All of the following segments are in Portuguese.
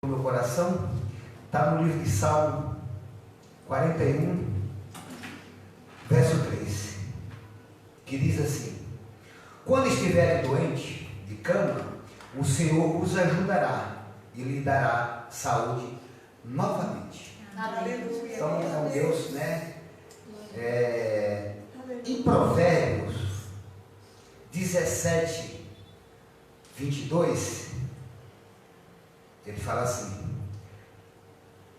no meu coração está no livro de Salmo 41, verso 3, que diz assim: quando estiver doente de cama, o Senhor os ajudará e lhe dará saúde novamente. Aleluia. Então é um Deus, né? Em Provérbios 17, 22, ele fala assim: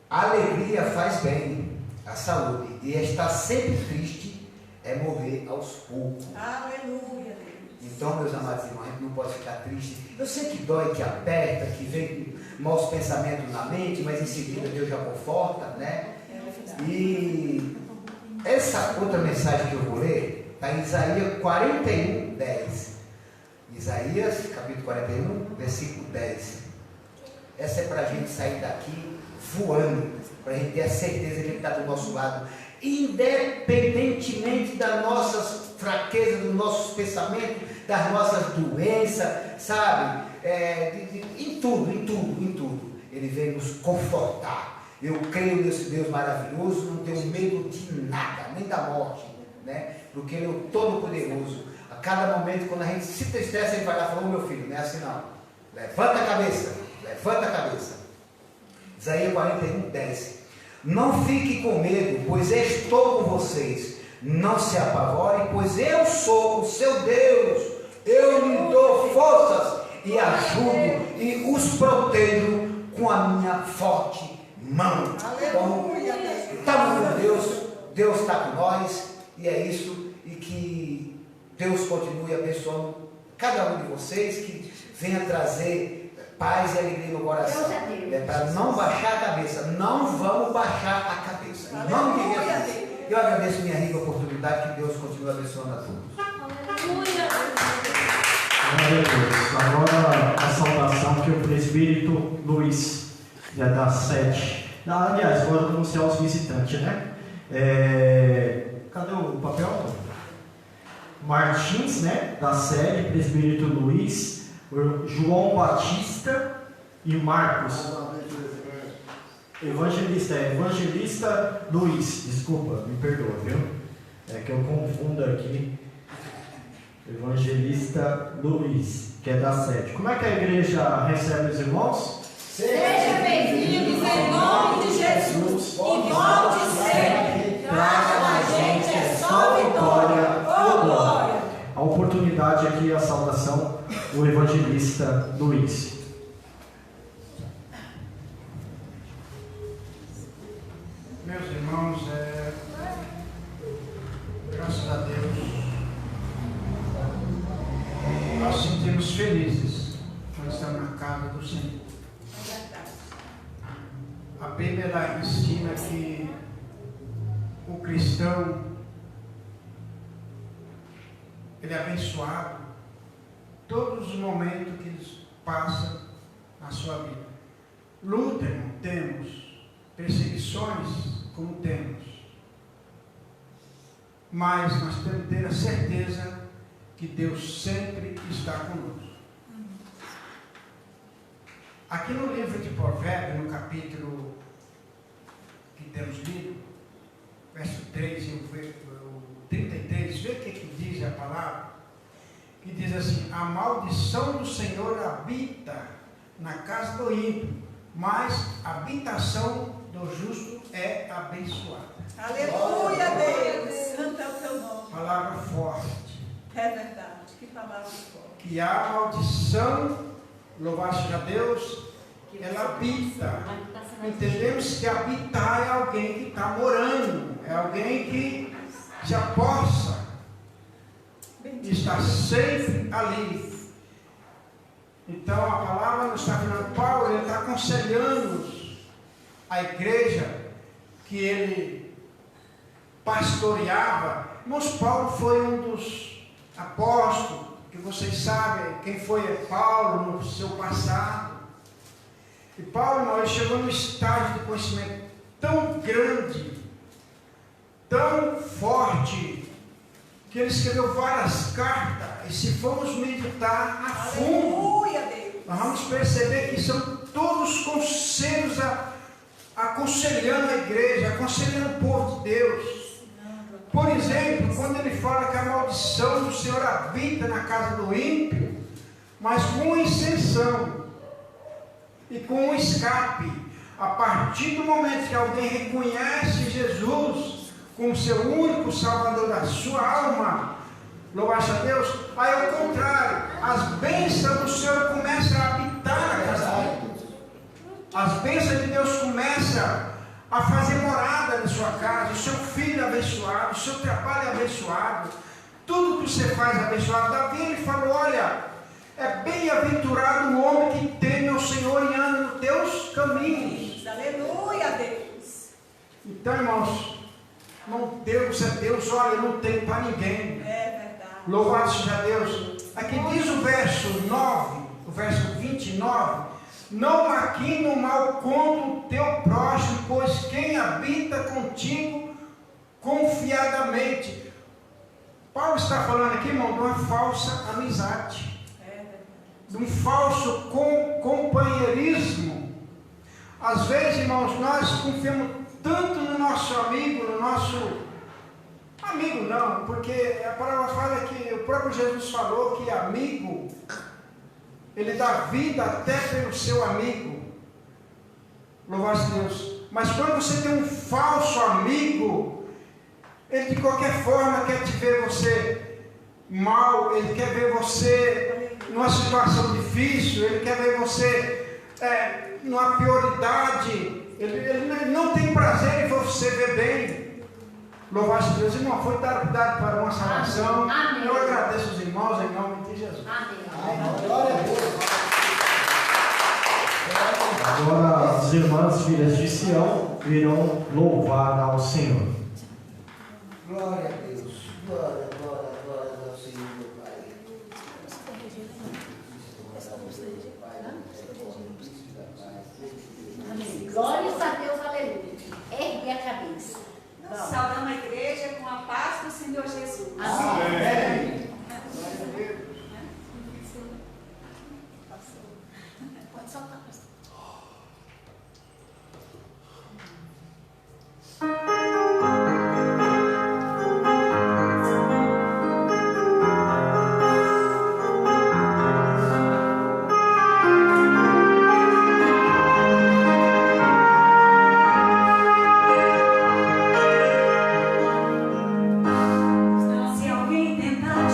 a alegria faz bem à saúde, e estar sempre triste é morrer aos poucos. Aleluia. Então, meus amados irmãos, a gente não pode ficar triste. Eu sei que dói, que aperta, que vem maus pensamentos na mente, mas em seguida Deus já conforta, né? E essa outra mensagem que eu vou ler está em Isaías 41, 10. Isaías, capítulo 41, versículo 10. Essa é para a gente sair daqui voando, para a gente ter a certeza que Ele está do nosso lado, independentemente das nossas fraquezas, dos nossos pensamentos, das nossas doenças, sabe? Em tudo. Ele vem nos confortar. Eu creio nesse Deus maravilhoso, não tenho medo de nada, nem da morte, né? Porque Ele é o Todo-Poderoso. A cada momento, quando a gente se entristece, Ele vai lá e fala: meu filho, não é assim não. Levanta a cabeça. Isaías 41, 10. Não fique com medo, pois estou com vocês. Não se apavore, pois eu sou o seu Deus. Eu lhe dou forças e ajudo e os protejo com a minha forte mão. Então, estamos com Deus, Deus está com nós, e é isso, e que Deus continue abençoando cada um de vocês, que venha trazer paz e alegria no coração. Para não baixar a cabeça, não vamos baixar a cabeça. Em nome de Jesus, eu agradeço minha rica oportunidade, que Deus continue abençoando a todos. Aleluia. Glória a Deus. Agora a saudação que o presbítero Luiz vai dar 7. Aliás, vou anunciar os visitantes, né? Cadê o papel? Martins, né? Da série, presbítero Luiz, João Batista e Marcos. Evangelista Luiz, desculpa, me perdoa, viu? É que eu confundo aqui. Evangelista Luiz, que é da 7. Como é que a igreja recebe os irmãos? Sejam bem-vindos em nome de Jesus. E volte sempre. Traga a gente é só vitória ou glória. A oportunidade aqui, a saudação, o evangelista Luiz. Meus irmãos, graças a Deus, nós nos sentimos felizes por estar na casa do Senhor. A Bíblia ela ensina que o cristão ele é abençoado todos os momentos que ele passa na sua vida. Luta, irmão, temos. Perseguições, como temos. Mas nós temos que ter a certeza que Deus sempre está conosco. Aqui no livro de Provérbios, no capítulo que temos lido, verso 3 e o 33, vê o que diz a palavra? Que diz assim: a maldição do Senhor habita na casa do ímpio, mas a habitação do justo é abençoada. Aleluia, Deus. Santo é o teu nome. Palavra forte. É verdade. Que palavra forte. Que a maldição, louvado seja Deus, ela habita. Entendemos que habitar é alguém que está morando, é alguém que se apossa, está sempre ali. Então a palavra nos está falando, Paulo, ele está aconselhando a igreja que ele pastoreava. Irmãos, Paulo foi um dos apóstolos, que vocês sabem quem foi Paulo no seu passado. E Paulo, irmão, ele chegou num estágio de conhecimento tão grande, tão forte, que ele escreveu várias cartas. E se formos meditar a fundo, nós vamos perceber que são todos conselhos aconselhando a igreja, aconselhando o povo de Deus. Por exemplo, quando ele fala que a maldição do Senhor habita na casa do ímpio, mas com isenção e com um escape. A partir do momento que alguém reconhece Jesus como seu único salvador da sua alma, louva-se a Deus, aí ao contrário, as bênçãos do Senhor começam a habitar na casa dele. As bênçãos de Deus começam a fazer morada na sua casa, o seu filho é abençoado, o seu trabalho é abençoado, tudo que você faz é abençoado. Davi ele falou, olha, é bem-aventurado o homem que teme ao Senhor e anda nos teus caminhos. Aleluia, Deus. Então, irmãos, não, Deus é Deus, olha, não tem para ninguém. É verdade. Louvado seja Deus. Aqui diz o verso 9, o verso 29, não maquine o mal contra o teu próximo, pois quem habita contigo confiadamente. Paulo está falando aqui, irmão, de uma falsa amizade, de um falso companheirismo. Às vezes, irmãos, nós confiamos tanto no nosso amigo, amigo não, porque a palavra fala que o próprio Jesus falou que amigo, ele dá vida até pelo seu amigo. Louvado Deus. Mas quando você tem um falso amigo, ele de qualquer forma quer te ver você mal, ele quer ver você numa situação difícil, ele quer ver você numa prioridade, ele não tem prazer em você ver bem. Louvado Deus, irmão, foi dado para uma salvação. Amém. Eu agradeço os irmãos em nome de Jesus. Amém. Glória a Deus. Agora as irmãs filhas de Sião irão louvar ao Senhor. Glória a Deus. Glória ao Senhor, meu Pai. Glórias a Deus, aleluia. Ergue a cabeça. Saudamos a igreja com a paz do Senhor Jesus. Amém. Pode soltar, pastor. Se alguém tentar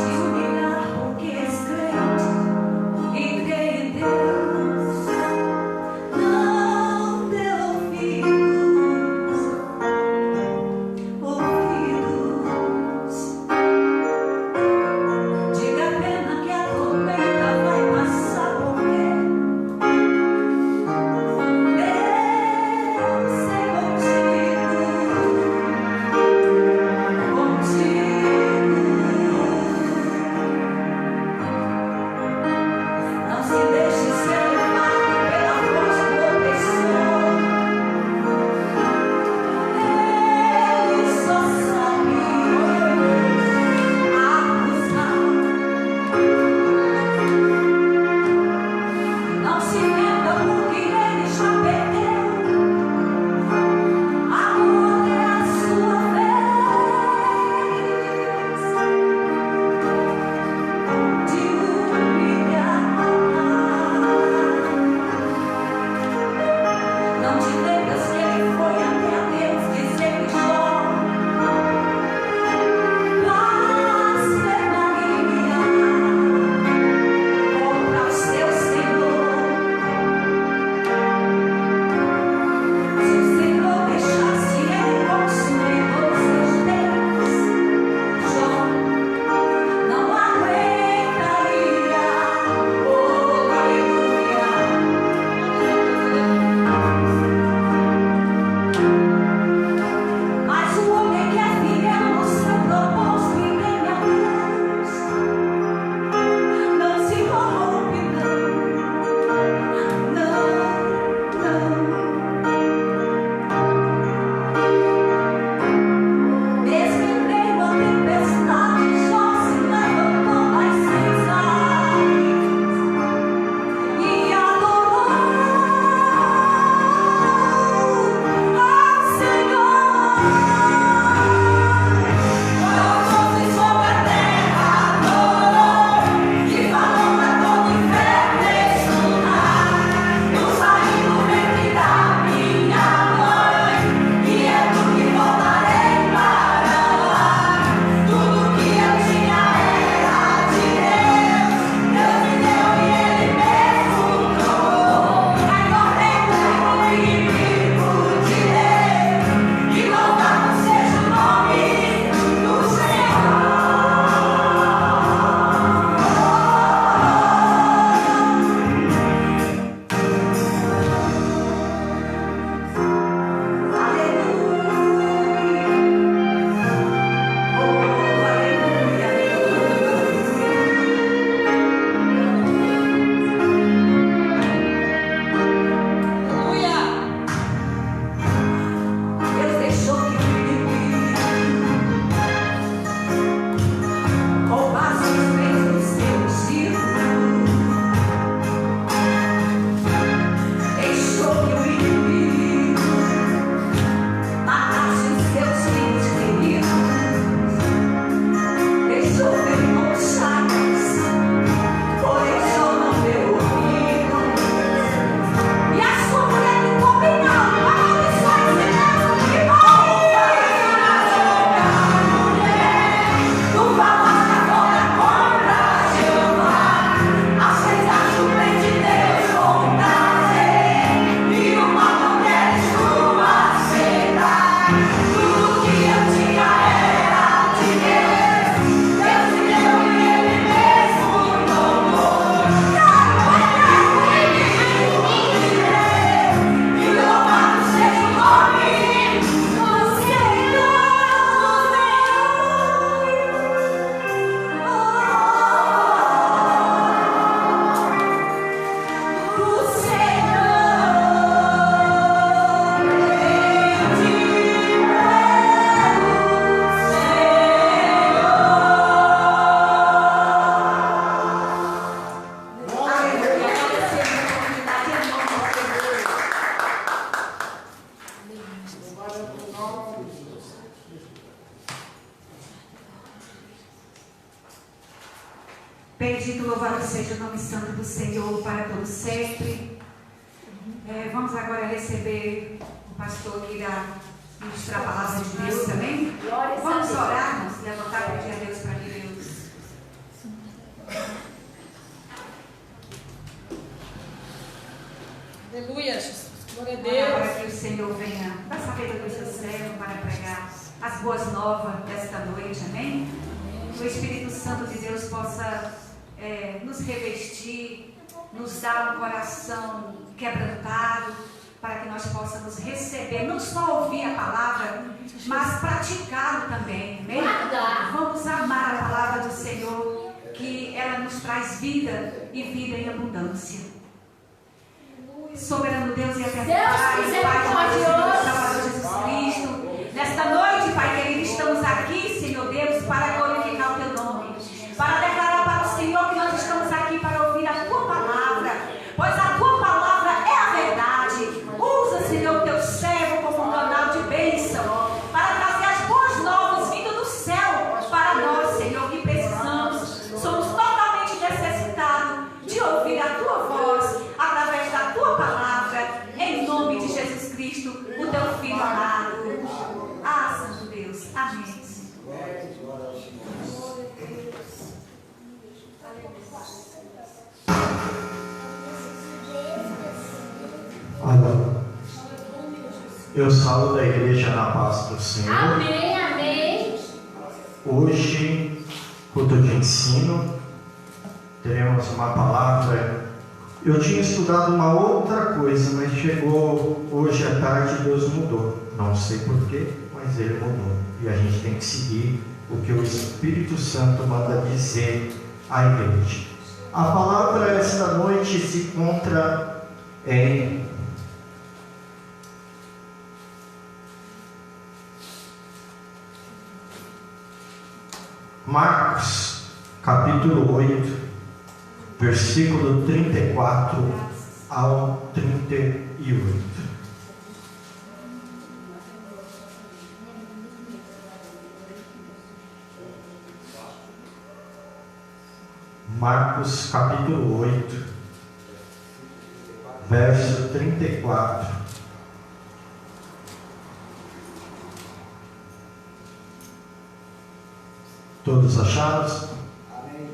Bendito, louvado seja o nome santo do Senhor para todo sempre. Vamos agora receber o pastor que irá ministrar a palavra de Deus também. Vamos orar, vamos levantar e pedir a Deus para que Deus. Aleluia, Jesus. Glória a Para Deus. que o Senhor venha dar sabedoria do seu servo para pregar as boas novas desta noite, amém? Que o Espírito Santo de Deus possa nos revestir, nos dar um coração quebrantado, para que nós possamos receber, não só ouvir a palavra, mas praticá-lo também, amém? Vamos amar a palavra do Senhor, que ela nos traz vida e vida em abundância. Soberano Deus e eterno Pai, Pai de Deus, Salvador Jesus Cristo, nesta noite, Pai querido, estamos aqui, Senhor Deus, para glorificar o Teu nome, para declarar para o Senhor que nós estamos aqui para ouvir a Tua palavra, pois a Tua palavra é a verdade. Usa, Senhor, o Teu servo como um canal de bênção, para trazer as boas novas vindo do céu para nós, Senhor, que precisamos, somos totalmente necessitados de ouvir a Tua voz, através da Tua palavra, em nome de Jesus Cristo, o Teu Filho amado. Ah, Santo Deus, amém. Olha, eu saúdo a igreja na paz do Senhor. Amém, amém. Hoje, culto de ensino, teremos uma palavra. Eu tinha estudado uma outra coisa, mas chegou hoje à tarde e Deus mudou. Não sei porquê, mas Ele mudou. E a gente tem que seguir o que o Espírito Santo manda dizer à igreja. A palavra esta noite se encontra em Marcos, capítulo 8, versículo 34 ao 38. Marcos, capítulo 8, verso 34. Todos acharam? Amém.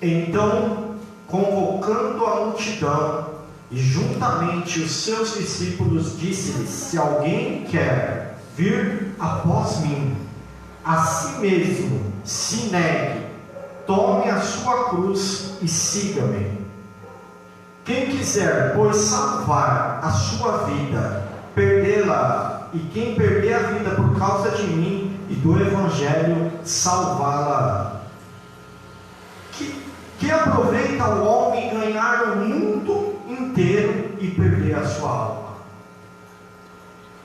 Então, convocando a multidão e juntamente os seus discípulos, disse-lhes: se alguém quer vir após mim, a si mesmo se negue, tome a sua cruz e siga-me. Quem quiser, pois, salvar a sua vida, perdê-la, e quem perder a vida por causa de mim e do Evangelho, salvá-la. Que aproveita o homem ganhar o mundo inteiro e perder a sua alma?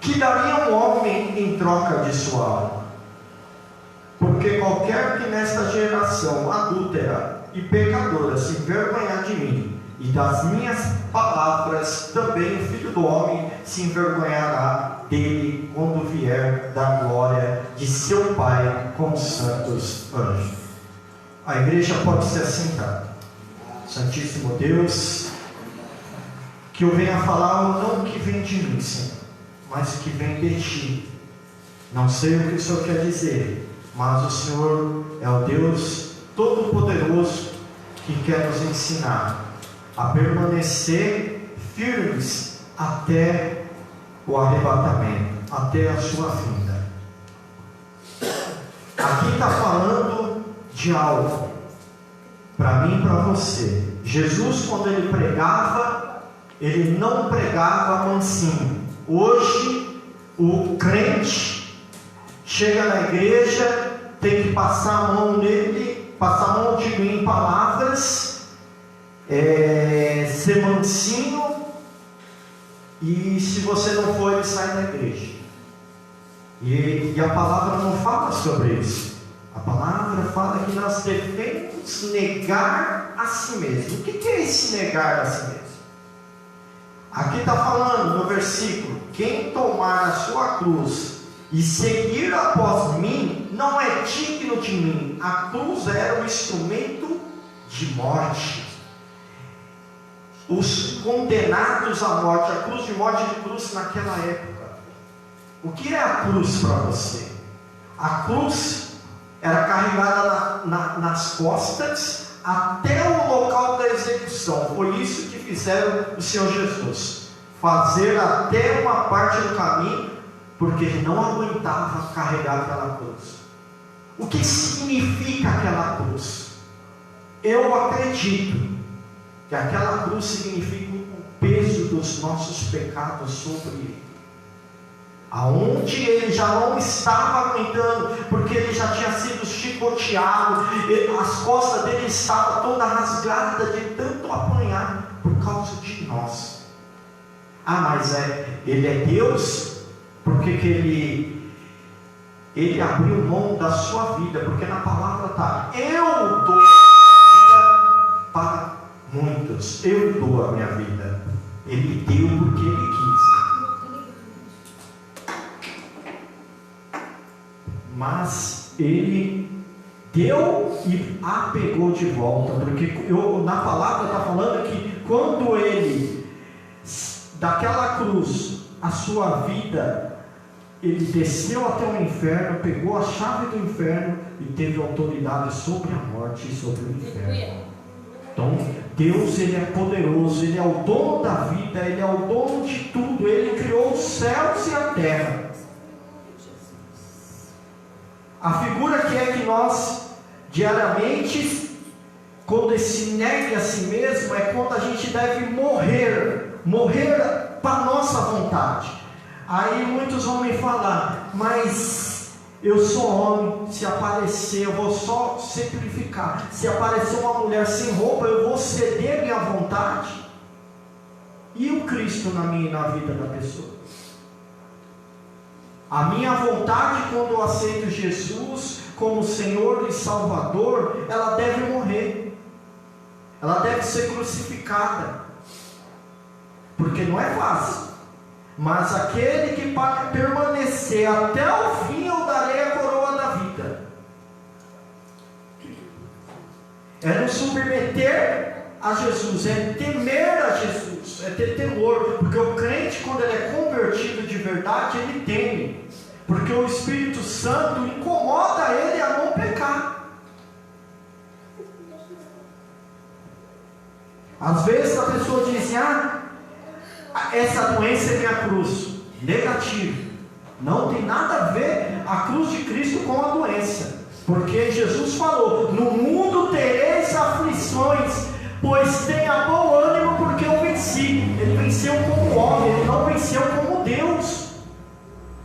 Que daria um homem em troca de sua alma? Porque qualquer que nesta geração adúltera e pecadora se envergonhar de mim e das minhas palavras, também o Filho do Homem se envergonhará dele quando vier da glória de seu Pai com os santos anjos. A igreja pode se assentar. Santíssimo Deus, que eu venha falar não que vem de mim, Senhor, mas que vem de Ti. Não sei o que o Senhor quer dizer, mas o Senhor é o Deus Todo-Poderoso que quer nos ensinar a permanecer firmes até o arrebatamento, até a sua vinda. Aqui está falando de algo para mim e para você. Jesus, quando ele pregava, ele não pregava mansinho. Hoje o crente chega na igreja, tem que passar a mão nele, passar a mão de mim em palavras, ser mansinho, e se você não for, ele sai da igreja. E a palavra não fala sobre isso. A palavra fala que nós devemos negar a si mesmo. O que é esse negar a si mesmo? Aqui está falando no versículo: quem tomar a sua cruz e seguir após mim, mim, não é digno de mim. A cruz era um instrumento de morte. Os condenados à morte, a cruz de morte de cruz naquela época. O que é a cruz para você? A cruz era carregada nas costas até o local da execução. Foi isso que fizeram o Senhor Jesus. Fazer até uma parte do caminho, porque ele não aguentava carregar aquela cruz. O que significa aquela cruz? Eu acredito que aquela cruz significa o peso dos nossos pecados sobre ele. Aonde ele já não estava aguentando, porque ele já tinha sido chicoteado, as costas dele estavam toda rasgada de tanto apanhar por causa de nós. Mas ele é Deus, porque que ele abriu mão da sua vida, porque na palavra está: eu dou a minha vida para muitos, eu dou a minha vida. Ele deu porque ele quis. Mas ele deu e a pegou de volta, porque na palavra está falando que quando ele, daquela cruz, a sua vida, ele desceu até o inferno, pegou a chave do inferno e teve autoridade sobre a morte e sobre o inferno. Então, Deus, ele é poderoso, ele é o dono da vida, ele é o dono de tudo, ele criou os céus e a terra. A figura que é que nós, diariamente, quando se nega a si mesmo, é quando a gente deve morrer para a nossa vontade. Aí muitos vão me falar: mas eu sou homem, se aparecer, eu vou só simplificar, se aparecer uma mulher sem roupa, eu vou ceder minha vontade? E o Cristo na minha e na vida da pessoa? A minha vontade, quando eu aceito Jesus como Senhor e Salvador, ela deve morrer, ela deve ser crucificada, porque não é fácil. Mas aquele que para permanecer até o fim, eu darei a coroa da vida. É nos submeter a Jesus, é temer a Jesus, é ter temor, porque o crente, quando ele é convertido de verdade, ele teme, porque o Espírito Santo incomoda ele a não pecar. Às vezes a pessoa diz: essa doença é minha cruz. Negativo, não tem nada a ver a cruz de Cristo com a doença, porque Jesus falou: no mundo tereis aflições, pois tenha bom ânimo, porque eu venci. Ele venceu como homem, ele não venceu como Deus.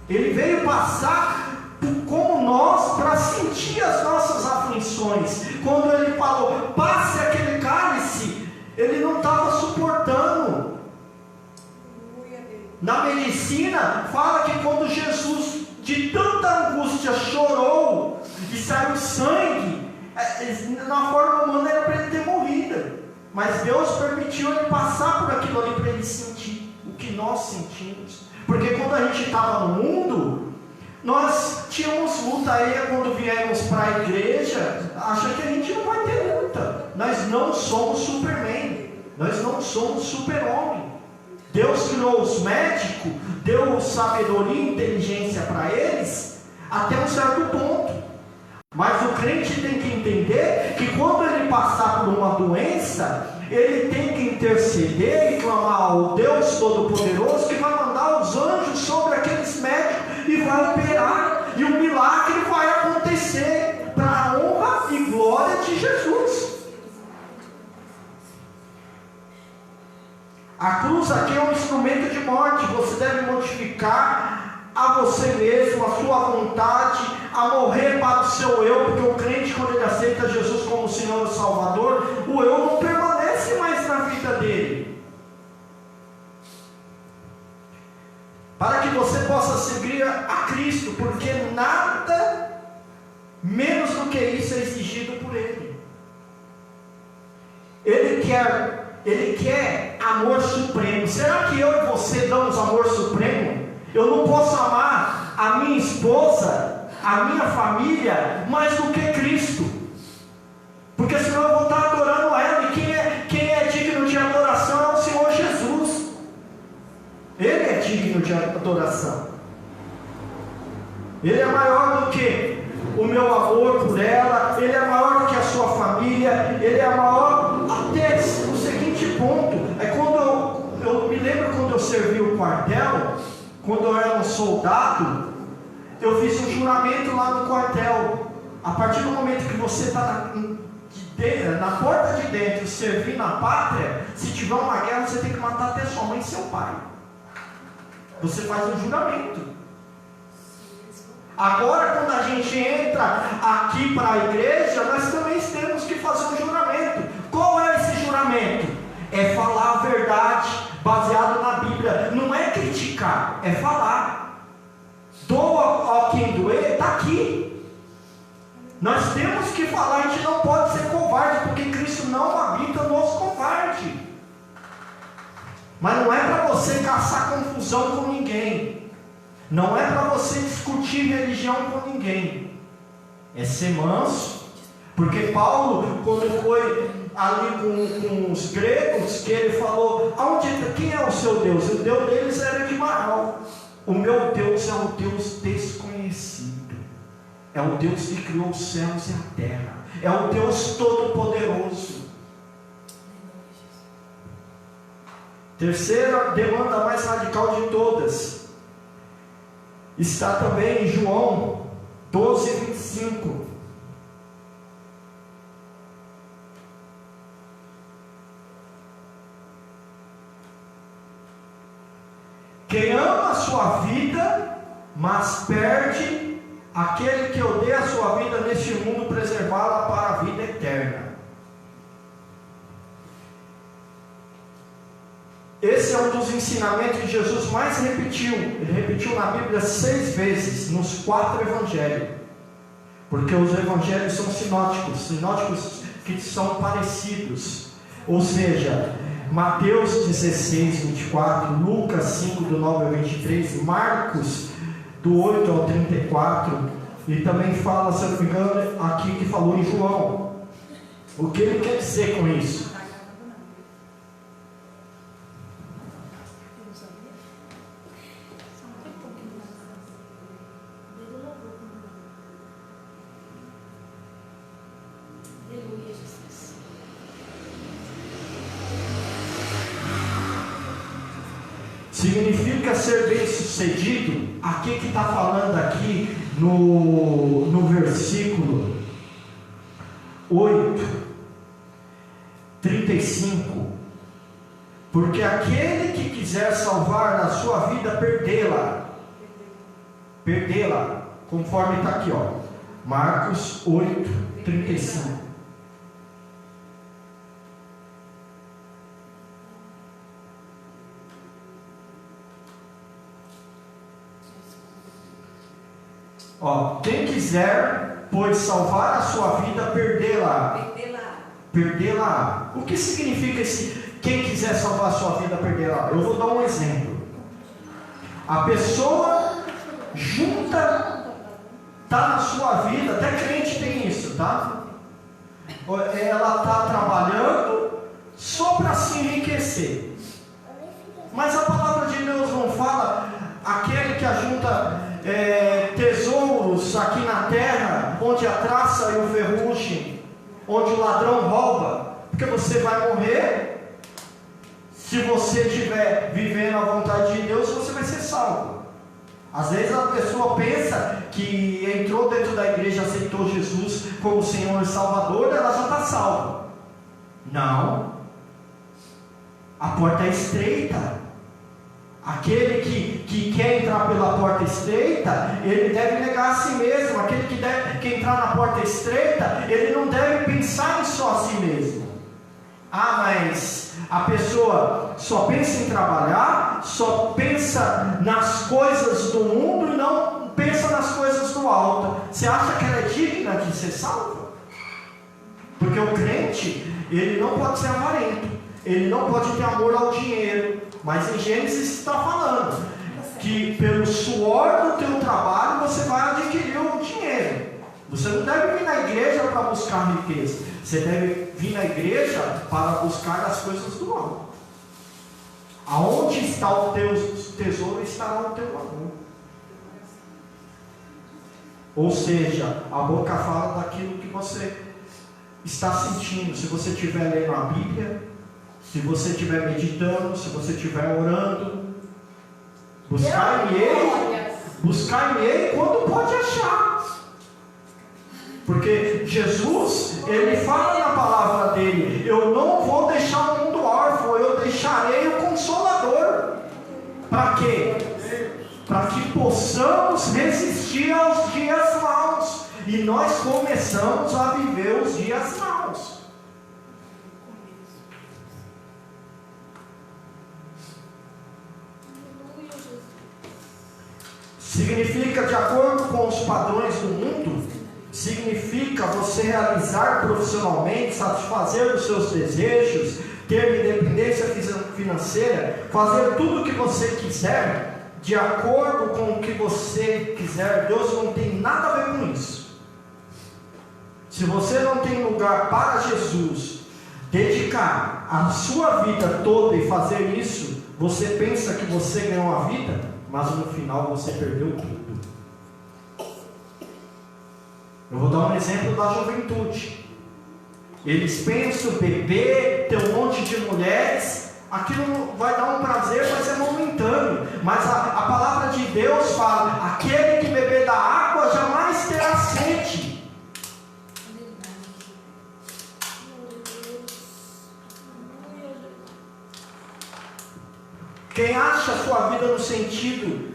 Ele veio passar como nós para sentir as nossas aflições. Quando ele falou: passe aquele cálice, ele não estava suportando. Na medicina fala que quando Jesus de tanta angústia chorou e saiu sangue, na forma humana era para ele ter morrido, mas Deus permitiu ele passar por aquilo ali para ele sentir o que nós sentimos. Porque quando a gente estava no mundo, nós tínhamos luta. Aí quando viemos para a igreja, acha que a gente não vai ter luta. Nós não somos Superman, nós não somos super-homem. Deus criou os médicos, deu sabedoria e inteligência para eles até um certo ponto. Mas o crente tem que entender que quando ele passar por uma doença, ele tem que interceder e clamar ao Deus Todo-Poderoso, que vai mandar os anjos sobre aqueles médicos e vai operar, e o milagre vai acontecer para a honra e glória de Jesus. A cruz aqui é um instrumento de morte. Você deve mortificar a você mesmo, a sua vontade, a morrer para o seu eu, porque o crente, quando ele aceita Jesus como Senhor e Salvador, o eu não permanece mais na vida dele. Para que você possa seguir a Cristo, porque nada menos do que isso é exigido por Ele. Ele quer amor supremo. Será que eu e você damos amor supremo? Eu não posso amar a minha esposa a minha família mais do que Cristo. Porque senão eu vou estar adorando ela. E quem é digno de adoração é o Senhor Jesus. Ele é digno de adoração. Ele é maior do que o meu amor por ela. Ele é maior do que a sua família. Ele é maior até o seguinte ponto. É quando eu me lembro quando eu servi o quartel, quando eu era um soldado, eu fiz um juramento lá no quartel. A partir do momento que você está na porta de dentro, servir na pátria, se tiver uma guerra, você tem que matar até sua mãe e seu pai. Você faz um juramento. Agora, quando a gente entra aqui para a igreja, nós também temos que fazer um juramento. Qual é esse juramento? É falar a verdade, baseado na Bíblia. Não é criticar, é falar. Doa a quem doer, está aqui. Nós temos que falar, a gente não pode ser covarde, porque Cristo não habita nos covardes. Mas não é para você caçar confusão com ninguém. Não é para você discutir religião com ninguém. É ser manso. Porque Paulo, quando foi ali com os gregos, que ele falou, quem é o seu Deus? O Deus deles era de Baal. O meu Deus é o Deus desconhecido. É o Deus que criou os céus e a terra. É o Deus todo-poderoso. Terceira demanda mais radical de todas está também em João 12:25. Quem ama a sua vida, mas perde, aquele que odeia a sua vida neste mundo, preservá-la para a vida eterna. Esse é um dos ensinamentos que Jesus mais repetiu. Ele repetiu na Bíblia 6 vezes, nos 4 evangelhos. Porque os evangelhos são sinóticos que são parecidos. Ou seja, Mateus 16:24, Lucas 5, do 9 ao 23, Marcos do 8 ao 34, e também fala, se eu não me engano, aqui que falou em João. O que ele quer dizer com isso? Significa ser bem sucedido. Aqui que está falando aqui no versículo 8:35, porque aquele que quiser salvar a sua vida, perdê-la, conforme está aqui, ó, Marcos 8:35. Quem quiser, pois, salvar a sua vida, perdê-la. O que significa esse quem quiser salvar a sua vida, perdê-la? Eu vou dar um exemplo. A pessoa junta, está na sua vida, até crente tem isso, tá? Ela está trabalhando só para se enriquecer. Mas a palavra de Deus não fala aquele que ajunta tesouros aqui na terra, onde a traça e o ferrugem, onde o ladrão rouba, porque você vai morrer. Se você estiver vivendo a vontade de Deus, você vai ser salvo. Às vezes a pessoa pensa que entrou dentro da igreja, aceitou Jesus como Senhor e Salvador, ela já está salva. Não, a porta é estreita. Aquele que quer entrar pela porta estreita, ele deve negar a si mesmo. Aquele que quer entrar na porta estreita, ele não deve pensar em só a si mesmo. Mas a pessoa só pensa em trabalhar, só pensa nas coisas do mundo e não pensa nas coisas do alto. Você acha que ela é digna de ser salva? Porque o crente, ele não pode ser avarento, ele não pode ter amor ao dinheiro. Mas em Gênesis está falando, que pelo suor do teu trabalho você vai adquirir o dinheiro. Você não deve vir na igreja para buscar riqueza. Você deve vir na igreja para buscar as coisas do alto. Aonde está o teu tesouro, estará o teu amor. Ou seja, a boca fala daquilo que você está sentindo. Se você estiver lendo a Bíblia, se você estiver meditando, se você estiver orando, buscar em Ele quando pode achar. Porque Jesus, Ele fala na palavra dele: eu não vou deixar o mundo órfão, eu deixarei o Consolador. Para quê? Para que possamos resistir aos dias maus. E nós começamos a viver os dias maus. Significa, de acordo com os padrões do mundo, significa você realizar profissionalmente, satisfazer os seus desejos, ter independência financeira, fazer tudo o que você quiser, de acordo com o que você quiser. Deus não tem nada a ver com isso. Se você não tem lugar para Jesus, dedicar a sua vida toda e fazer isso, você pensa que você ganhou a vida, mas no final você perdeu tudo. Eu vou dar um exemplo da juventude. Eles pensam beber, ter um monte de mulheres, aquilo vai dar um prazer, mas é momentâneo. Mas a palavra de Deus fala: aquele que beber da água jamais terá sede. Quem acha a sua vida no sentido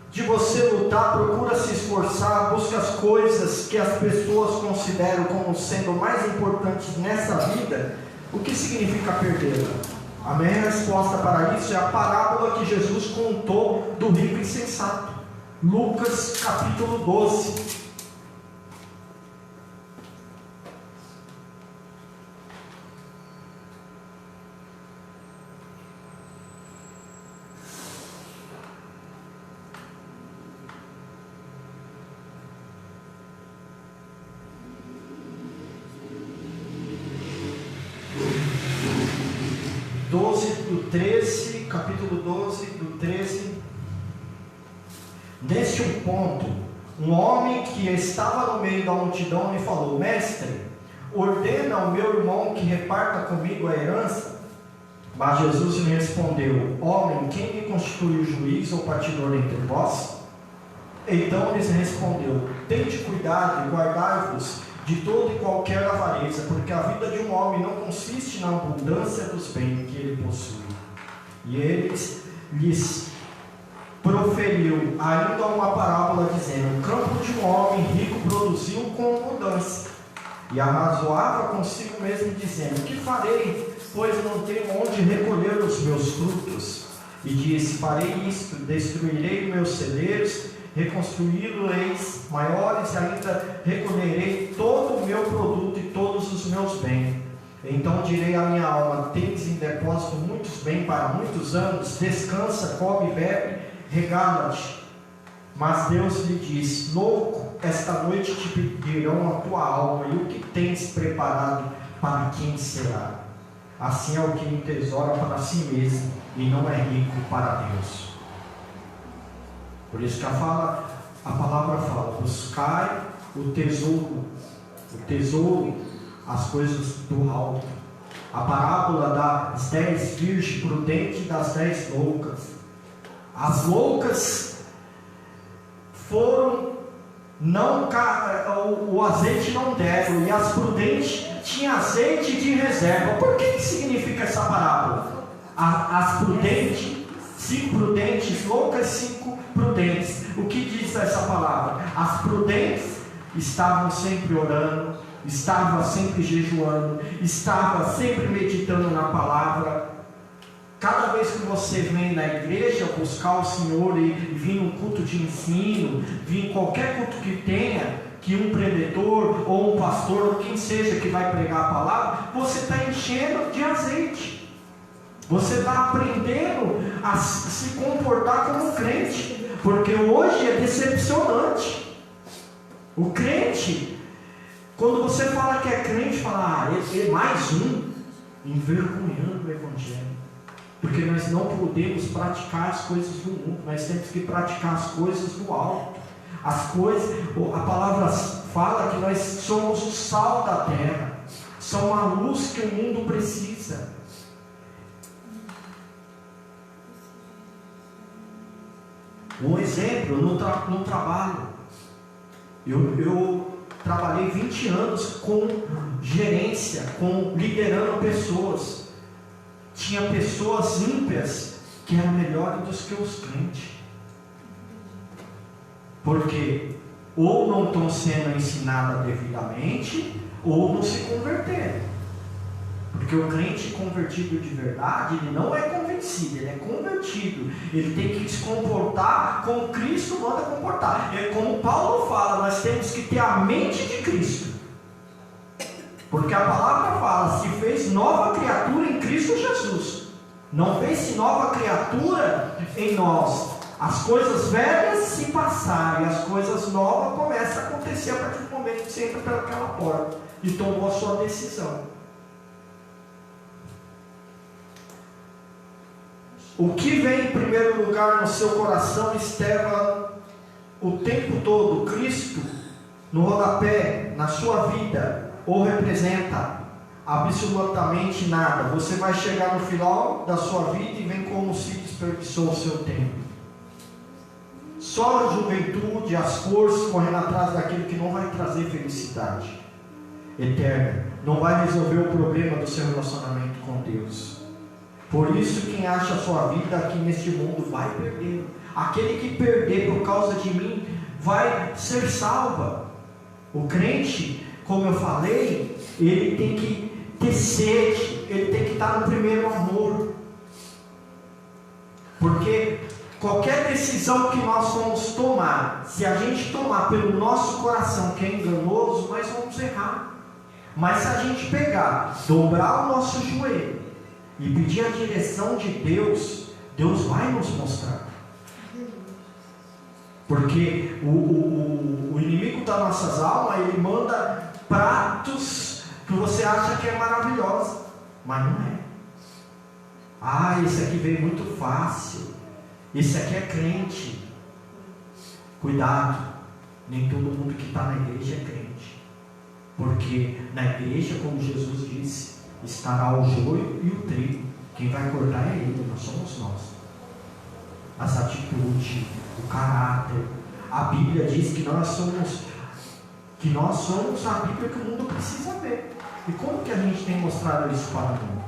de você lutar, procura se esforçar, busca as coisas que as pessoas consideram como sendo mais importantes nessa vida, o que significa perdê-la? A minha resposta para isso é a parábola que Jesus contou do rico insensato. Lucas capítulo 12. Capítulo 12, do 13. Neste ponto, um homem que estava no meio da multidão lhe falou: mestre, ordena ao meu irmão que reparta comigo a herança. Mas Jesus lhe respondeu: homem, quem me constitui juiz ou partidor entre vós? Então lhes respondeu: tende cuidado e guardai-vos de toda e qualquer avareza, porque a vida de um homem não consiste na abundância dos bens que ele possui. E ele lhes proferiu ainda uma parábola, dizendo: o campo de um homem rico produziu com abundância, e arrazoava consigo mesmo, dizendo: que farei, pois não tenho onde recolher os meus frutos? E disse: farei isto, destruirei meus celeiros, reconstruí-los maiores, e ainda recolherei todo o meu produto e todos os meus bens. Então direi à minha alma: tens em depósito muitos bens para muitos anos, descansa, come e bebe, regala-te. Mas Deus lhe diz: louco, esta noite te pedirão a tua alma, e o que tens preparado para quem será? Assim é o que entesoura para si mesmo e não é rico para Deus. Por isso que a palavra fala: buscai o tesouro, as coisas do alto. A parábola das 10 virgens prudentes e das 10 loucas. As loucas foram, o azeite não deram, e as prudentes tinham azeite de reserva. Por que significa essa parábola? As prudentes, 5 prudentes, loucas, 5 prudentes. O que diz essa palavra? As prudentes estavam sempre orando, estava sempre jejuando, estava sempre meditando na palavra. Cada vez que você vem na igreja buscar o Senhor e vir num culto de ensino, vir em qualquer culto que tenha, que um pregador ou um pastor ou quem seja que vai pregar a palavra, você está enchendo de azeite. Você está aprendendo a se comportar como crente, porque hoje é decepcionante. O crente, quando você fala que é crente, fala, é mais um, envergonhando o Evangelho. Porque nós não podemos praticar as coisas do mundo, nós temos que praticar as coisas do alto. As coisas, a palavra fala que nós somos o sal da terra, somos a luz que o mundo precisa. Um exemplo, no trabalho, eu trabalhei 20 anos com gerência, liderando pessoas. Tinha pessoas ímpias que eram melhores do que os crentes. Porque ou não estão sendo ensinadas devidamente, ou não se converteram. Porque o crente convertido de verdade, ele não é convencido, ele é convertido. Ele tem que se comportar como Cristo manda comportar. É como Paulo fala, nós temos que ter a mente de Cristo. Porque a palavra fala, se fez nova criatura em Cristo Jesus. Não fez-se nova criatura em nós. As coisas velhas se passaram e as coisas novas começam a acontecer a partir do momento que você entra pelaquela porta e tomou a sua decisão. O que vem em primeiro lugar no seu coração, Estevam, o tempo todo, Cristo, no rodapé, na sua vida, ou representa absolutamente nada. Você vai chegar no final da sua vida e vem como se desperdiçou o seu tempo. Só a juventude, as forças correndo atrás daquilo que não vai trazer felicidade eterna, não vai resolver o problema do seu relacionamento com Deus. Por isso, quem acha a sua vida aqui neste mundo vai perder. Aquele que perder por causa de mim vai ser salva. O crente, como eu falei, ele tem que ter sede, ele tem que estar no primeiro amor. Porque qualquer decisão que nós vamos tomar, se a gente tomar pelo nosso coração que é enganoso, nós vamos errar. Mas se a gente pegar, dobrar o nosso joelho e pedir a direção de Deus, Deus vai nos mostrar. Porque o inimigo das nossas almas, ele manda pratos que você acha que é maravilhoso, mas não é. Ah, esse aqui veio muito fácil, esse aqui é crente. Cuidado, nem todo mundo que está na igreja é crente. Porque na igreja, como Jesus disse, estará o joio e o trigo. Quem vai cortar é ele, não somos nós. As atitudes, o caráter. A Bíblia diz que nós somos a Bíblia que o mundo precisa ver. E como que a gente tem mostrado isso para o mundo?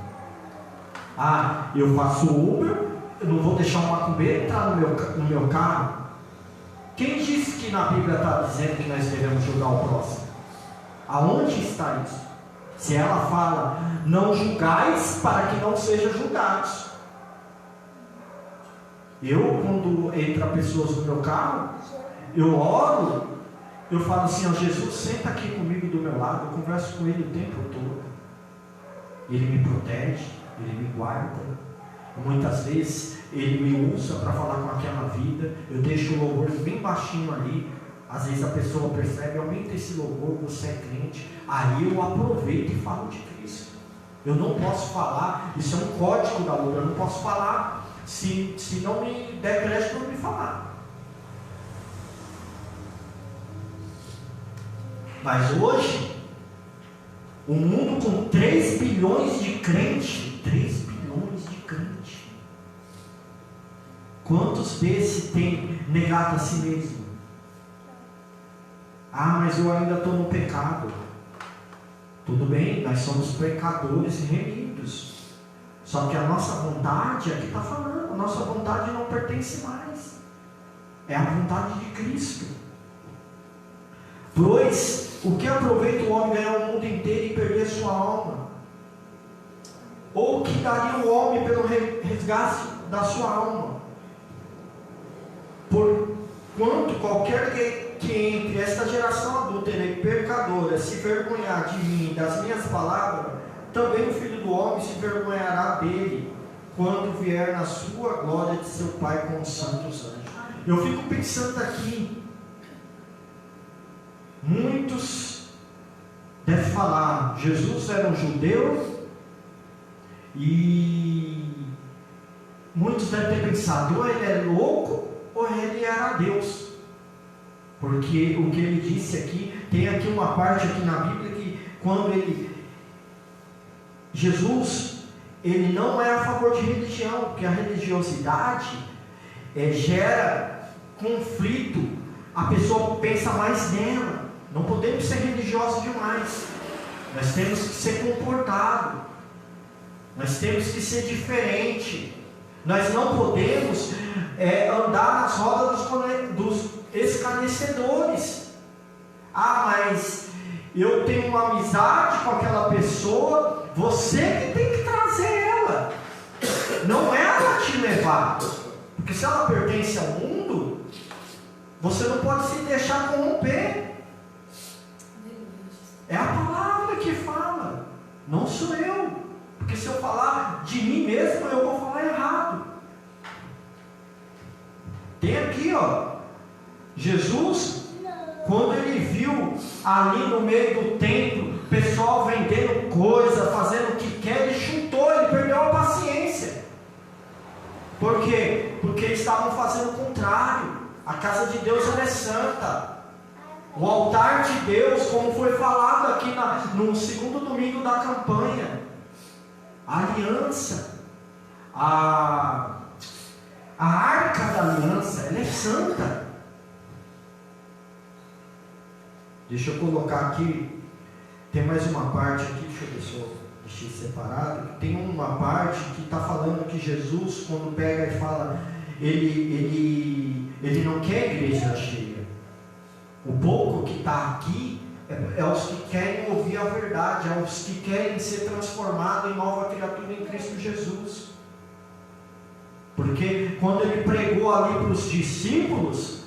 Ah, eu faço Uber, eu não vou deixar um macumbeiro entrar no meu carro. Quem disse que na Bíblia está dizendo que nós devemos julgar o próximo? Aonde está isso? Se ela fala, não julgais para que não sejam julgados. Eu, quando entra pessoas no meu carro, eu oro, eu falo assim, ó, Jesus, senta aqui comigo do meu lado, eu converso com ele o tempo todo. Ele me protege, ele me guarda. Muitas vezes ele me usa para falar com aquela vida. Eu deixo o louvor bem baixinho ali. Às vezes a pessoa percebe, aumenta esse louvor, você é crente. Aí eu aproveito e falo de Cristo. Eu não posso falar, isso é um código da Lua, eu não posso falar se não me der crédito para me falar. Mas hoje, o mundo com 3 bilhões de crentes, 3 bilhões de crentes, quantos desses têm negado a si mesmo? Ah, mas eu ainda estou no pecado. Tudo bem, nós somos pecadores remidos. Só que a nossa vontade, aqui está falando, a nossa vontade não pertence mais. É a vontade de Cristo. Pois, o que aproveita o homem ganhar o mundo inteiro e perder sua alma? Ou o que daria o homem pelo resgate da sua alma? Porquanto qualquer que entre esta geração adúltera e pecadora se vergonhar de mim e das minhas palavras, também o Filho do Homem se vergonhará dele, quando vier na sua glória de seu Pai com os santos anjos. Eu fico pensando aqui, muitos devem falar, Jesus era um judeu, e muitos devem ter pensado, ou ele é louco, ou ele era Deus. Porque o que ele disse aqui, tem aqui uma parte aqui na Bíblia que quando Jesus, ele não é a favor de religião, porque a religiosidade gera conflito, a pessoa pensa mais nela. Não podemos ser religiosos demais, nós temos que ser comportados, nós temos que ser diferente, nós não podemos andar nas rodas dos escarnecedores. Mas eu tenho uma amizade com aquela pessoa, você que tem que trazer ela, não é ela te levar, porque se ela pertence ao mundo, você não pode se deixar corromper. É a palavra que fala, não sou eu, porque se eu falar de mim mesmo, eu vou falar errado. Tem aqui, Jesus, quando ele viu ali no meio do templo, o pessoal vendendo coisa, fazendo o que quer, ele chutou, ele perdeu a paciência. Por quê? Porque eles estavam fazendo o contrário. A casa de Deus ela é santa. O altar de Deus, como foi falado aqui no segundo domingo da campanha, a aliança, a arca da aliança, ela é santa. Deixa eu colocar aqui, tem mais uma parte aqui, deixa eu ver se eu deixei separado. Tem uma parte que está falando que Jesus, quando pega e fala, ele não quer igreja cheia. O pouco que está aqui é os que querem ouvir a verdade, é os que querem ser transformados em nova criatura em Cristo Jesus. Porque quando ele pregou ali para os discípulos,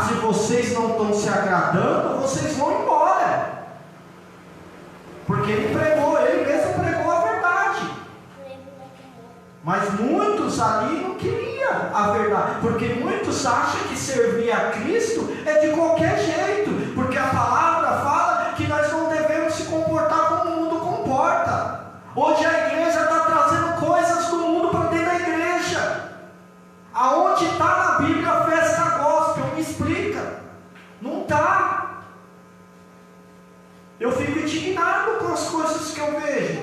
se vocês não estão se agradando, vocês vão embora. Porque ele mesmo pregou a verdade. Mas muitos ali não queriam a verdade, porque muitos acham que servir a Cristo é de qualquer jeito, porque a palavra fala que nós não devemos se comportar como o mundo comporta. Hoje a igreja está trazendo coisas do mundo para dentro da igreja. Aonde está na Bíblia a festa gospel? Me explica. Não está. Eu fico indignado com as coisas que eu vejo.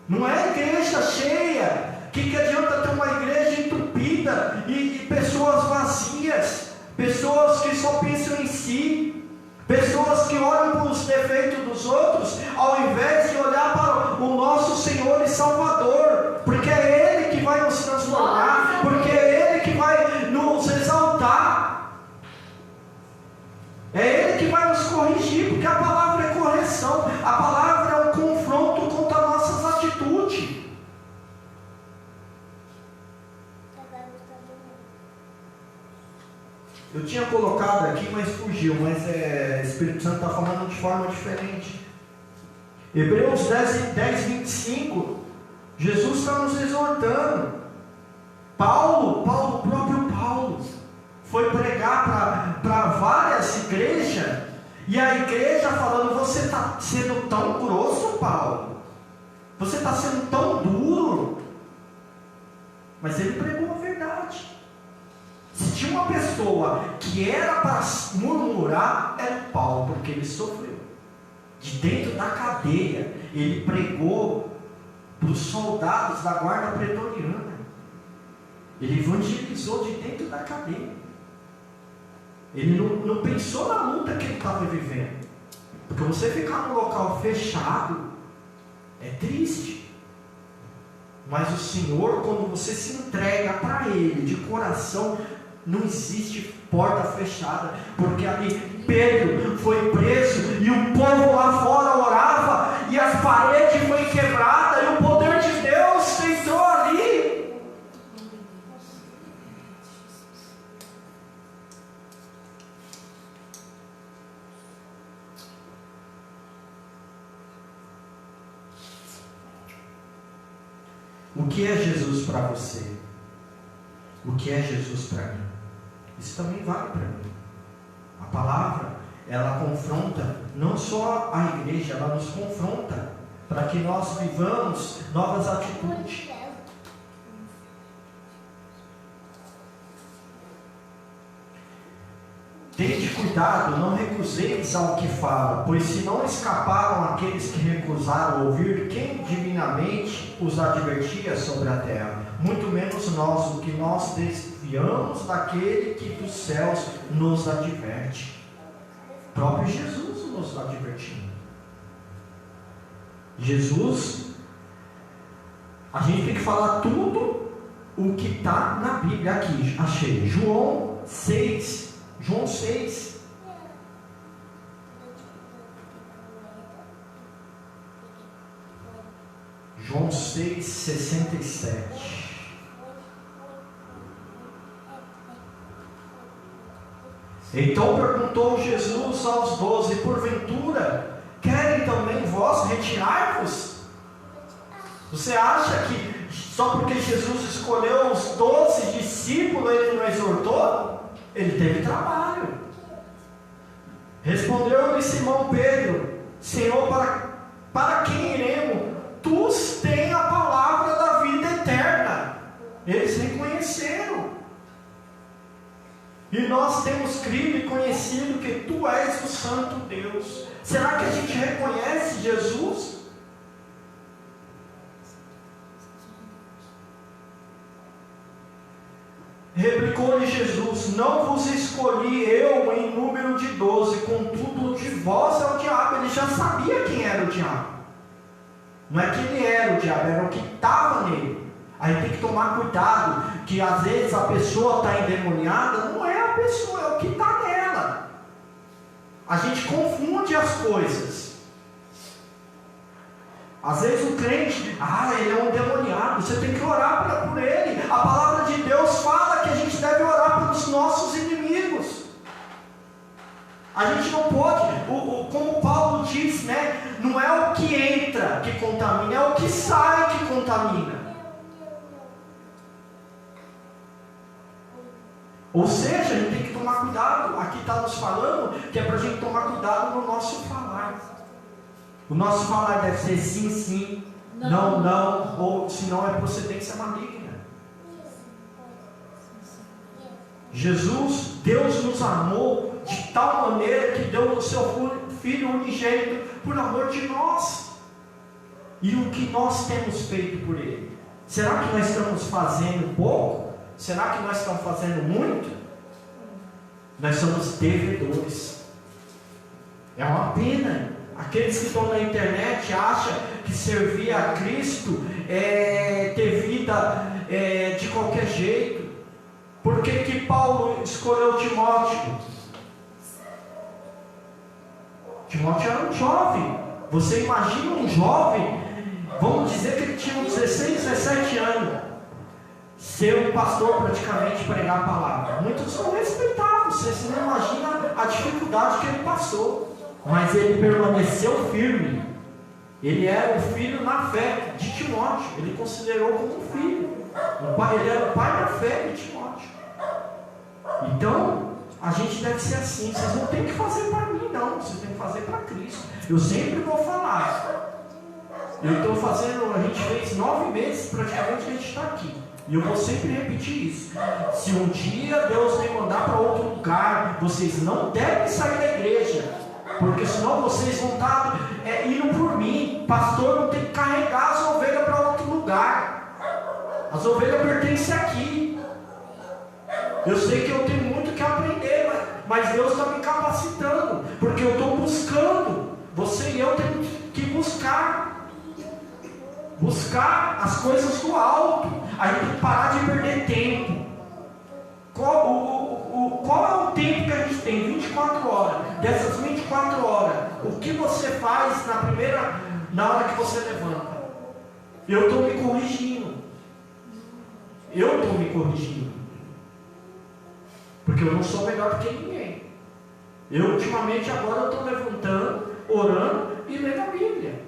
Não é igreja cheia. Que adianta ter uma igreja entupida e pessoas vazias, pessoas que só pensam em si, pessoas que olham para os defeitos dos outros, ao invés de olhar para o nosso Senhor e Salvador, porque é Ele que vai nos transformar, porque é Ele que vai nos exaltar, é Ele que vai nos corrigir, porque a palavra é correção, a palavra é um confronto contra nossas atitudes. Eu tinha colocado aqui, mas fugiu, mas o Espírito Santo está falando de forma diferente. Hebreus 10, 25, Jesus está nos exortando. O próprio Paulo, foi pregar para várias igrejas, e a igreja falando, você está sendo tão grosso, Paulo, você está sendo tão duro, mas ele pregou a verdade. Se tinha uma pessoa que era para murmurar, era o Paulo, porque ele sofreu. De dentro da cadeia, ele pregou para os soldados da guarda pretoriana. Ele evangelizou de dentro da cadeia. Ele não pensou na luta que ele estava vivendo. Porque você ficar num local fechado é triste. Mas o Senhor, quando você se entrega para Ele de coração, não existe porta fechada, porque ali Pedro foi preso e o povo lá fora orava e as paredes foram quebradas e o poder de Deus entrou ali. O que é Jesus para você? O que é Jesus para mim? Isso também vale para mim. A palavra, ela confronta não só a igreja, ela nos confronta para que nós vivamos novas atitudes. Tende cuidado, não recuseis ao que fala, pois se não escaparam aqueles que recusaram ouvir quem divinamente os advertia sobre a terra, muito menos nós, o que nós desviamos daquele que dos céus nos adverte. O próprio Jesus nos advertiu. Jesus, a gente tem que falar tudo o que está na Bíblia aqui. Achei João 6. João 6. João 6, 67. Então perguntou Jesus aos 12: porventura, querem também vós retirar-vos? Você acha que só porque Jesus escolheu os 12 discípulos, ele não exortou? Ele teve trabalho. Respondeu-lhe Simão Pedro: Senhor, para quem iremos? Tu tens a palavra da vida eterna. Eles reconheceram. E nós temos crido e conhecido que tu és o Santo Deus. Será que a gente reconhece Jesus? Replicou-lhe Jesus: não vos escolhi eu em número de 12, contudo de vós é o diabo. Ele já sabia quem era o diabo. Não é que ele era o diabo, era o que estava nele. Aí tem que tomar cuidado, que às vezes a pessoa está endemoniada, não é a pessoa, é o que está nela. A gente confunde as coisas. Às vezes o crente, ele é um endemoniado, você tem que orar por ele. A palavra de Deus fala que a gente deve orar pelos nossos inimigos. A gente não pode, como Paulo diz, né? Não é o que entra que contamina, é o que sai que contamina. Ou seja, a gente tem que tomar cuidado. Aqui está nos falando que é para a gente tomar cuidado no nosso falar. O nosso falar deve ser sim, sim, não, não, ou senão é procedência maligna. Jesus, Deus nos amou de tal maneira que deu o seu Filho unigênito por amor de nós. E o que nós temos feito por Ele? Será que nós estamos fazendo pouco? Será que nós estamos fazendo muito? Nós somos devedores. É uma pena. Aqueles que estão na internet acham que servir a Cristo é ter vida de qualquer jeito. Por que Paulo escolheu Timóteo? Timóteo era um jovem. Você imagina um jovem, vamos dizer que ele tinha uns 16, 17 anos, ser um pastor praticamente, pregar a palavra. Muitos não respeitavam. Você não imagina a dificuldade que ele passou. Mas ele permaneceu firme. Ele era o filho na fé de Timóteo. Ele considerou como um filho. Ele era o pai da fé de Timóteo. Então, a gente deve ser assim. Vocês não tem que fazer para mim, não. Vocês têm que fazer para Cristo. Eu sempre vou falar. Eu estou fazendo, a gente fez 9 meses praticamente que a gente está aqui. E eu vou sempre repetir isso. Se um dia Deus me mandar para outro lugar, vocês não devem sair da igreja. Porque senão vocês vão estar indo por mim. Pastor não tem que carregar as ovelhas para outro lugar. As ovelhas pertencem aqui. Eu sei que eu tenho muito que aprender, mas Deus está me capacitando. Porque eu estou buscando. Você e eu temos que buscar as coisas do alto. A gente tem que parar de perder tempo. Qual é o tempo que a gente tem? 24 horas. Dessas 24 horas, o que você faz na hora que você levanta? Eu estou me corrigindo. Porque eu não sou melhor do que ninguém. Eu ultimamente agora estou levantando, orando e lendo a Bíblia.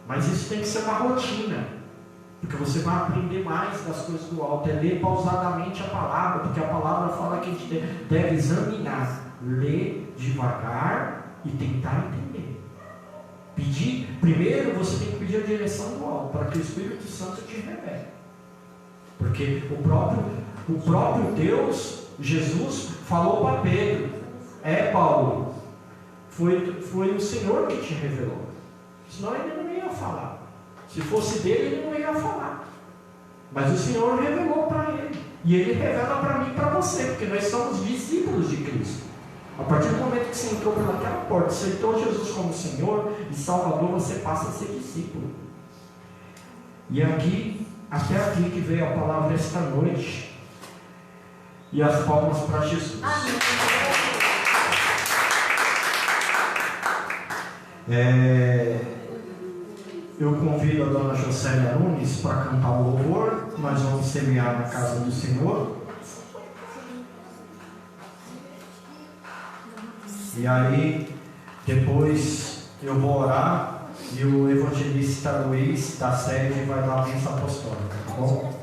Mas isso tem que ser uma rotina, porque você vai aprender mais das coisas do alto. É ler pausadamente a palavra, porque a palavra fala que a gente deve examinar, ler devagar e tentar entender. Pedir, primeiro você tem que pedir a direção do alto, para que o Espírito Santo te revele. Porque o próprio Deus, Jesus, falou para Pedro: Paulo, foi o Senhor que te revelou. Senão ele não ia falar. Se fosse dele, ele não ia falar. Mas o Senhor revelou para ele. E ele revela para mim e para você, porque nós somos discípulos de Cristo. A partir do momento que você entrou pelaquela porta, aceitou Jesus como Senhor e Salvador, você passa a ser discípulo. E aqui, até aqui que veio a palavra esta noite. E as palmas para Jesus. Eu convido a dona Jocélia Nunes para cantar o louvor. Nós vamos semear na casa do Senhor. E aí, depois eu vou orar e o evangelista Luiz da sede vai dar a bênção apostólica, tá bom?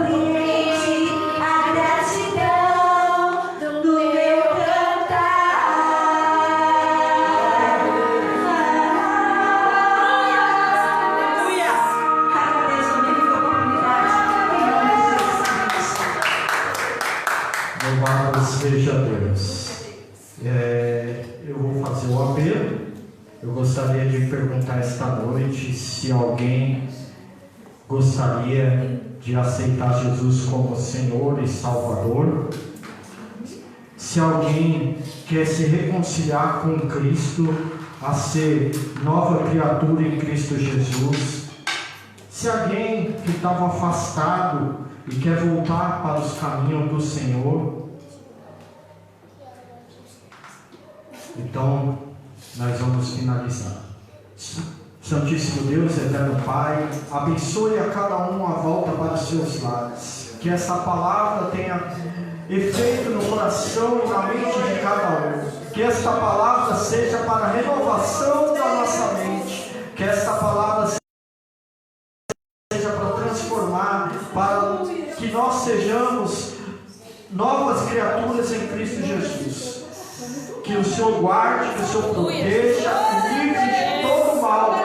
compreende a gratidão do meu cantar. Agradeço a minha oportunidade em nome de Jesus. Louvado seja Deus. Eu vou fazer o apelo. Eu gostaria de perguntar esta noite se alguém gostaria de aceitar Jesus como Senhor e Salvador. Se alguém quer se reconciliar com Cristo, a ser nova criatura em Cristo Jesus. Se alguém que estava afastado e quer voltar para os caminhos do Senhor. Então, nós vamos finalizar. Santíssimo Deus, eterno Pai, abençoe a cada um a volta para os seus lares. Que essa palavra tenha efeito no coração e na mente de cada um. Que esta palavra seja para a renovação da nossa mente. Que esta palavra seja para transformar, para que nós sejamos novas criaturas em Cristo Jesus. Que o Senhor guarde, que o Senhor proteja, livre de todo mal.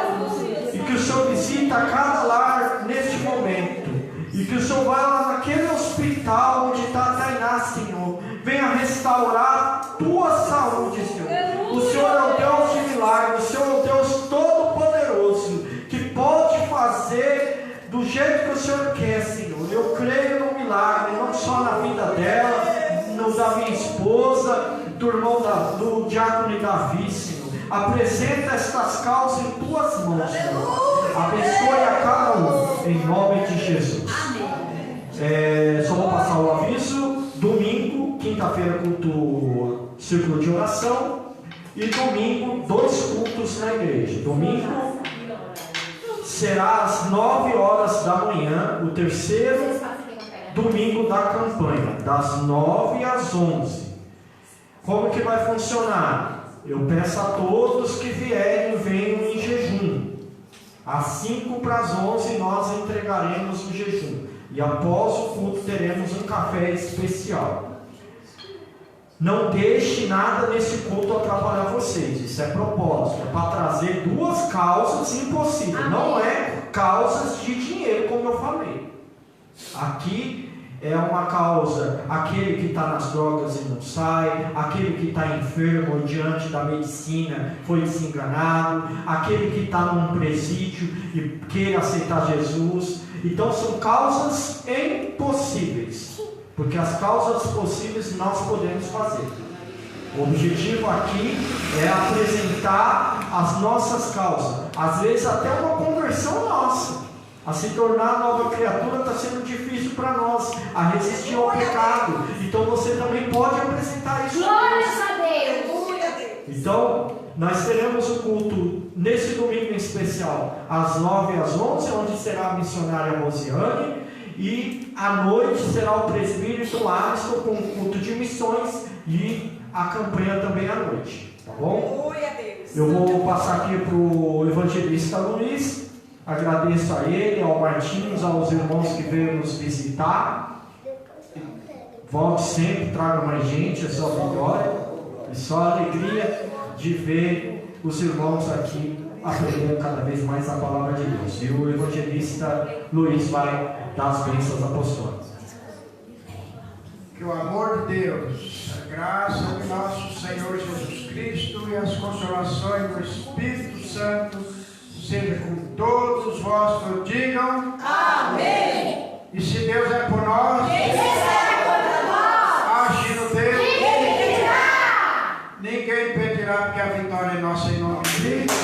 E que o Senhor visita cada lar neste momento. E que o Senhor vá lá naquele hospital onde está a Tainá, Senhor. Venha restaurar a tua saúde, Senhor. O Senhor é o Deus de milagres. O Senhor é o Deus todo-poderoso. Que pode fazer do jeito que o Senhor quer, Senhor. Eu creio no milagre, não só na vida dela, da minha esposa, do irmão do diácono Davi, Senhor. Apresenta estas causas em tuas mãos, Senhor. Abençoe a cada um, em nome de Jesus. Só vou passar o aviso. Domingo, quinta-feira, culto círculo de oração. E domingo, 2 cultos na igreja. Domingo será às 9 horas da manhã, o terceiro domingo da campanha, das 9 às 11. Como que vai funcionar? Eu peço a todos que vierem, venham em jejum. Às 5 para as 11 nós entregaremos o jejum. E após o culto teremos um café especial. Não deixe nada nesse culto atrapalhar vocês. Isso é propósito. É para trazer 2 causas impossíveis. Amém. Não é causas de dinheiro, como eu falei. Aqui é uma causa, aquele que está nas drogas e não sai, aquele que está enfermo diante da medicina foi desenganado, aquele que está num presídio e queira aceitar Jesus. Então são causas impossíveis, porque as causas possíveis nós podemos fazer. O objetivo aqui é apresentar as nossas causas, às vezes até uma conversão nossa. A se tornar nova criatura está sendo difícil para nós, a resistir ao pecado. Então você também pode apresentar isso. Glórias a Deus. Então, nós teremos o culto nesse domingo em especial, às 9 às 11, onde será a missionária Rosiane. E à noite será o presbítero Alisson com o culto de missões e a campanha também à noite. Tá bom? Eu vou passar aqui para o evangelista Luiz. Agradeço a ele, ao Martins, aos irmãos que veio nos visitar. Volte sempre, traga mais gente, é só vitória. E só alegria de ver os irmãos aqui aprendendo cada vez mais a palavra de Deus. E o evangelista Luiz vai dar as bênçãos apostólicas. Que o amor de Deus, a graça de nosso Senhor Jesus Cristo e as consolações do Espírito Santo seja com todos vós, que digam amém. E se Deus é por nós, quem será contra nós? Age no Deus, ninguém impedirá, porque a vitória é nossa em nome de Jesus.